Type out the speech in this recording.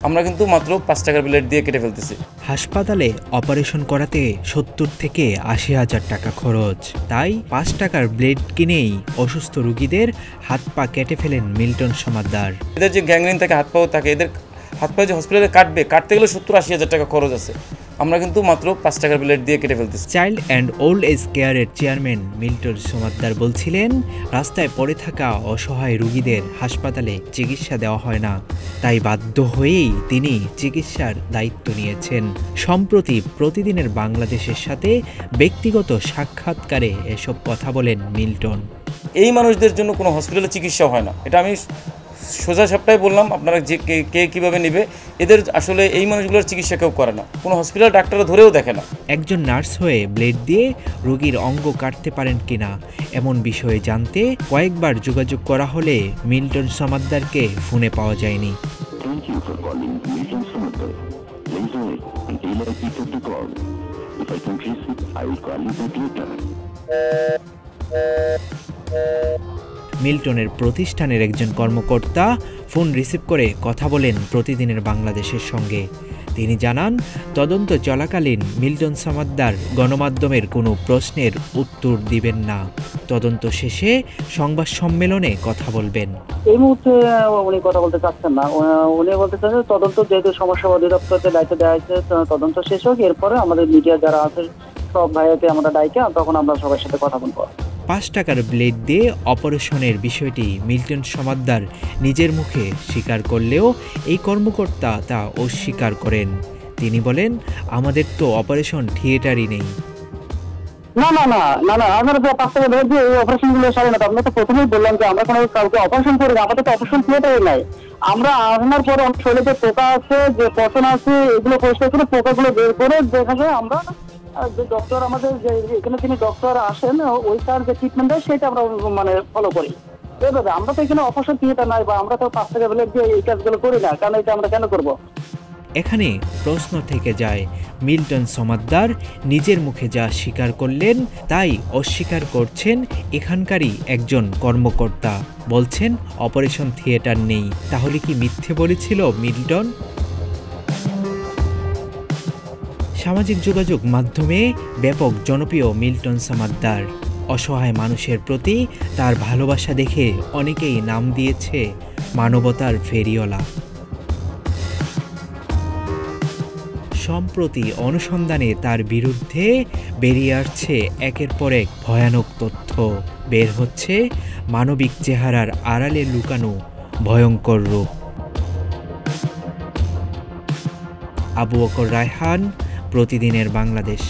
আমরা কিন্তু মাত্র 5 টাকার ব্লেড দিয়ে কেটে ফেলতেছি। হাসপাতালে অপারেশন করাতে 70 থেকে 80,000 টাকা খরচ, তাই 5 টাকার ব্লেড কিনেই অসুস্থ রোগীদের হাত পা কেটে ফেলেন মিল্টন সমাদ্দার। এদের যে গ্যাংরিন থাকে, হাত পাও থাকে, এদের হাত পা যে হসপিটালে কাটতে গেলে 70-80,000 টাকা খরচ আছে। আমরা কিন্তু মাত্র 5 টাকার ব্লেড দিয়ে কেটে ফেলতেছি। চাইল্ড অ্যান্ড ওল্ড এজ কেয়ারের চেয়ারম্যান মিল্টন সমাদ্দার বলছিলেন, রাস্তায় পড়ে থাকা অসহায় রোগীদের হাসপাতালে চিকিৎসা দেওয়া হয় না, তাই বাধ্য হয়েই তিনি চিকিৎসার দায়িত্ব নিয়েছেন। সম্প্রতি প্রতিদিনের বাংলাদেশের সাথে ব্যক্তিগত সাক্ষাৎকারে এসব কথা বলেন মিল্টন। এই মানুষদের জন্য কোনো হসপিটালে চিকিৎসা হয় না, এটা আমি সোজা সাপটাই বললাম। আপনারা যে কে কীভাবে নেবে, এদের আসলে এই মানুষগুলোর চিকিৎসা কেউ করে না, কোনো হসপিটাল ডাক্তাররা ধরেও দেখে না। একজন নার্স হয়ে ব্লেড দিয়ে রোগীর অঙ্গ কাটতে পারেন কিনা এমন বিষয়ে জানতে কয়েকবার যোগাযোগ করা হলে মিল্টন সমাদ্দারকে ফোনে পাওয়া যায়নি। মিল্টনের প্রতিষ্ঠানের একজন কর্মকর্তা ফোন রিসিভ করে কথা বলেন প্রতিদিনের বাংলাদেশের সঙ্গে। তিনি জানান, তদন্ত চলাকালীন মিল্টন সমাদ্দার গণমাধ্যমের কোনো প্রশ্নের উত্তর দিবেন না। তদন্ত শেষে সংবাদ সম্মেলনে কথা বলবেন। এই মুহূর্তে উনি কথা বলতে চাচ্ছেন না। উনি বলতে চাচ্ছেন তদন্ত যেহেতু সমস্যা অধিদপ্তরকে দায়িত্ব দেওয়া হয়েছে, তদন্ত শেষ হোক, এরপরে আমাদের মিডিয়া যারা আছে সব ভাইয়াকে আমরা ডাইকে তখন আমরা সবার সাথে কথা বলবো। 5 টাকার ব্লেড দিয়ে অপারেশনের বিষয়টি মিল্টন সমাদ্দার নিজের মুখে স্বীকার করলেও এই কর্মকর্তা তা অস্বীকার করেন। তিনি বলেন, আমাদের তো অপারেশন থিয়েটারই নেই। না না না না না আমরা তো 5 টাকা ব্লেড দিয়ে এই অপারেশন গুলো সারি না। আমরা তো প্রথমেই বললাম যে আমরা কোনো কাউকে অপারেশন করি না, আমাদের তো অপারেশন থিয়েটারই নাই। আমরা আনার পরে শরীরে যে পোকা আছে, যে পচন আছে, এগুলো পরিষ্কার করে পোকাগুলো বের করে দেখা যায় আমরা যে ডক্টর আমাদের যে এখানে তিনি ডক্টর আসেন, ওই তার যে ট্রিটমেন্ট দেয় সেটা আমরা মানে ফলো করি। এভাবে আমরা তো এখানে অপারেশন থিয়েটার নাই, বা আমরা তো 5 টাকা ব্লেড দিয়ে এই কাজগুলো করি না, কারণ এটা আমরা কেন করবো? এখানে প্রশ্ন থেকে যায়, মিল্টন সমাদ্দার নিজের মুখে যা স্বীকার করলেন তাই অস্বীকার করছেন এখানকারই একজন কর্মকর্তা। বলছেন অপারেশন থিয়েটার নেই। তাহলে কি মিথ্যে বলেছিল মিল্টন? সামাজিক যোগাযোগ মাধ্যমে ব্যাপক জনপ্রিয় মিল্টন সমাদ্দার। অসহায় মানুষের প্রতি তার ভালোবাসা দেখে অনেকেই নাম দিয়েছে মানবতার ফেরিওয়ালা। সম্প্রতি অনুসন্ধানে তার বিরুদ্ধে বেরিয়ে আসছে একের পর এক ভয়ানক তথ্য। বের হচ্ছে মানবিক চেহারার আড়ালে লুকানো ভয়ঙ্কর রূপ। আবু বকর রায়হান, প্রতিদিনের বাংলাদেশ।